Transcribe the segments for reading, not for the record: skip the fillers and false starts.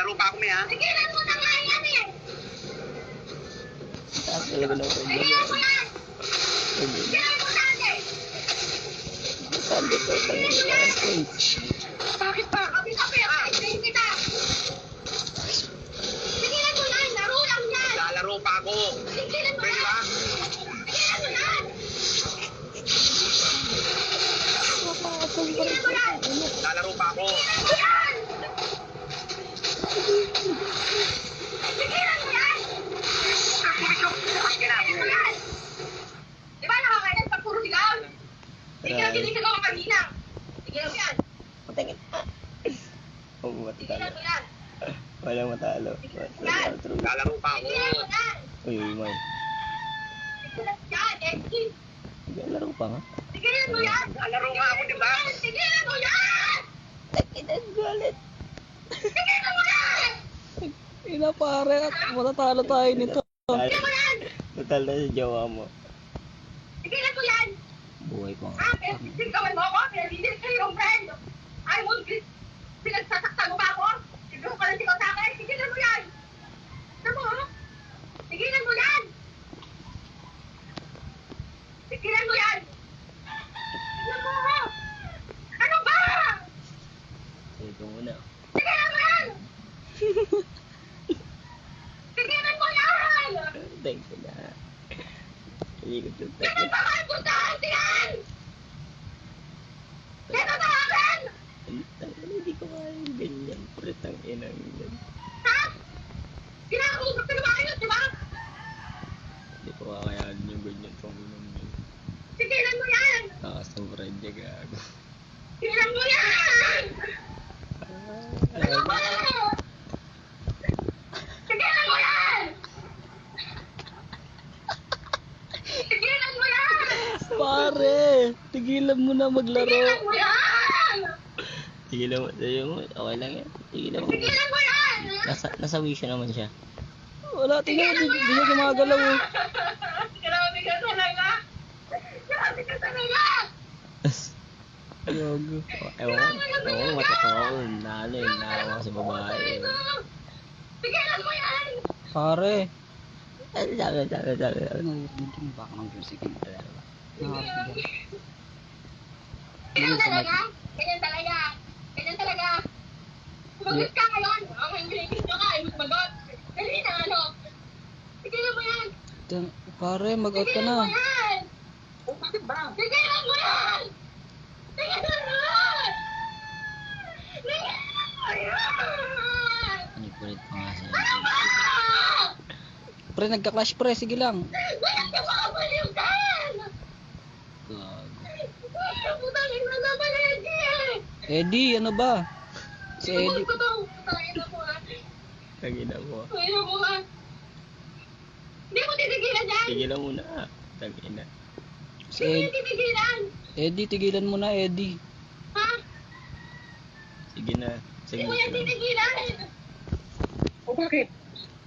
Lalaro pa ako, ha? Tigilan mo na nga yan eh! Taas talaga ng pwede. Tigilan mo yan! Tigilan mo dati! Tanda to, tanda to. Bakit ba? Kapi-kapi, ayun kita! Tigilan mo yan! Laro lang yan! Lalaro pa ako. Tigilan mo Pwede yan! ba? Tigilan mo yan! Tigilan mo yan! Lalaro pa ako. Tigilan mo yan! Tigilan mo yan! Tigilan mo yan! Di ba nakakailan pag puro sigaw? Hindi ka sinisigaw ka kanina. Tigilan mo yan! Patangin. Oo, Tigilan matatalo. mo yan! Walang matalo. Lalaro pa ako. Tigilan mo yan! Uy, May. Tigilan mo yan! Edgy! Laro pa nga. Tigilan mo yan! Lalaro nga ako, di ba? Tigilan mo yan! Takinan galit. Tigilan mo yan! Ina pare, at matatalo tayo nito. Tigilan mo yan! Total na sa jowa mo. Tigilan mo yan! Buhay pa nga. Ah, pinagsigawan mo ako? Pinagsigawan kayo yung friend! Ay mo, pinagsasaktan mo ba ako? Siguro ka lang sigaw sa akin! Tigilan mo yan! Ano mo? Tigilan mo yan! Tigilan mo yan! Tigilan mo! Ano ba? Sige ko muna. Tigilan mo yan! Tigilan mo yan! Thank you na. Hindi ko ito. Sino ba kayo puntahan? Tingnan! Sino ba akin? Hindi ko kaya yung ganyan. Pritang inang yan. Ha? Kinakausap ka na ba kayo, di ba? Hindi ko kaya yung ganyan pang inang yan. Tigilan mo yan! Takas ng friend niya gago. Tigilan mo yan! Ano ba? Tigilan mo yan! Tigilan mo yan! Pare, tigilan mo na maglaro. Tigilan mo yan! Tigilan mo. Sabi mo, okay lang yan. Tigilan mo. Tigilan mo yan! Nasa wisyo naman siya. Wala, tingnan mo, di niya gumagalaw. Oh. Grabe ka talaga! Grabe ka talaga! Gago. Ewan ko, matatawa ko. Nalo yung naawa sa babae. Tigilan mo yan! Pare. Sabi. Narinig mo ba ako ng music? Ganyan talaga? Ganyan talaga? Ganyan talaga? Sumagot ka ngayon! Ang hindi nyo ka, ay magmagot! Dali na ano? Tigilan mo yan! Pare, mag-out ka Tigilan mo na. yan! Bakit ba? Tigilan mo yan! Tigilan mo yan! Tigilan mo yan! Nagkulit pa nga siya. Ano ba? Pre, nagka-clash pre, sige lang. Bakit ka makabaliw ka? Gago. Putang ina naman, Eddie! Eddie, ano ba? Si Eddie. Putang ina mo ah! Tagina mo. Putang mo ah! Hindi mo titigilan yan! Tigilan mo na. Tagina. Si Hindi mo Eddie. titigilan! Eddie, tigilan mo na, Eddie. Ha? Sige na. Hindi Sige mo yan na. titigilan! O bakit?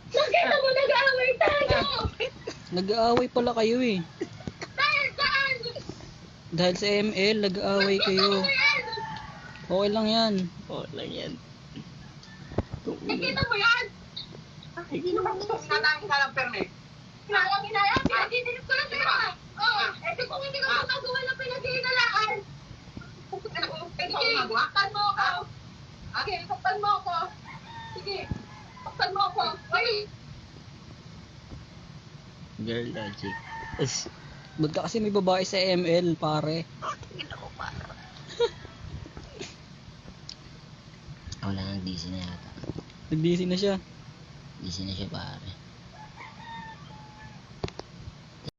Bakit mo nag-aaway tayo? Nag-aaway pala kayo eh. Dahil saan? Dahil sa ML, nag-aaway kayo. Ano yan? Okay lang yan. Oo lang yan. Nakita mo yan? Natangin ka lang, Perne. Kinakang inayang, pinagdidinig ko lang sa'yo ah! Oo, eto kung hindi ka gumagawa ng pinag-iinalaan. Sige, saktan mo ako. Sige, saktan mo ako. Sige, saktan mo ako. Ay! Girl logic. Ba't ka kasi may babae sa ML, pare? Wala nang DC na yata. Nag-DC na siya. DC na siya pare.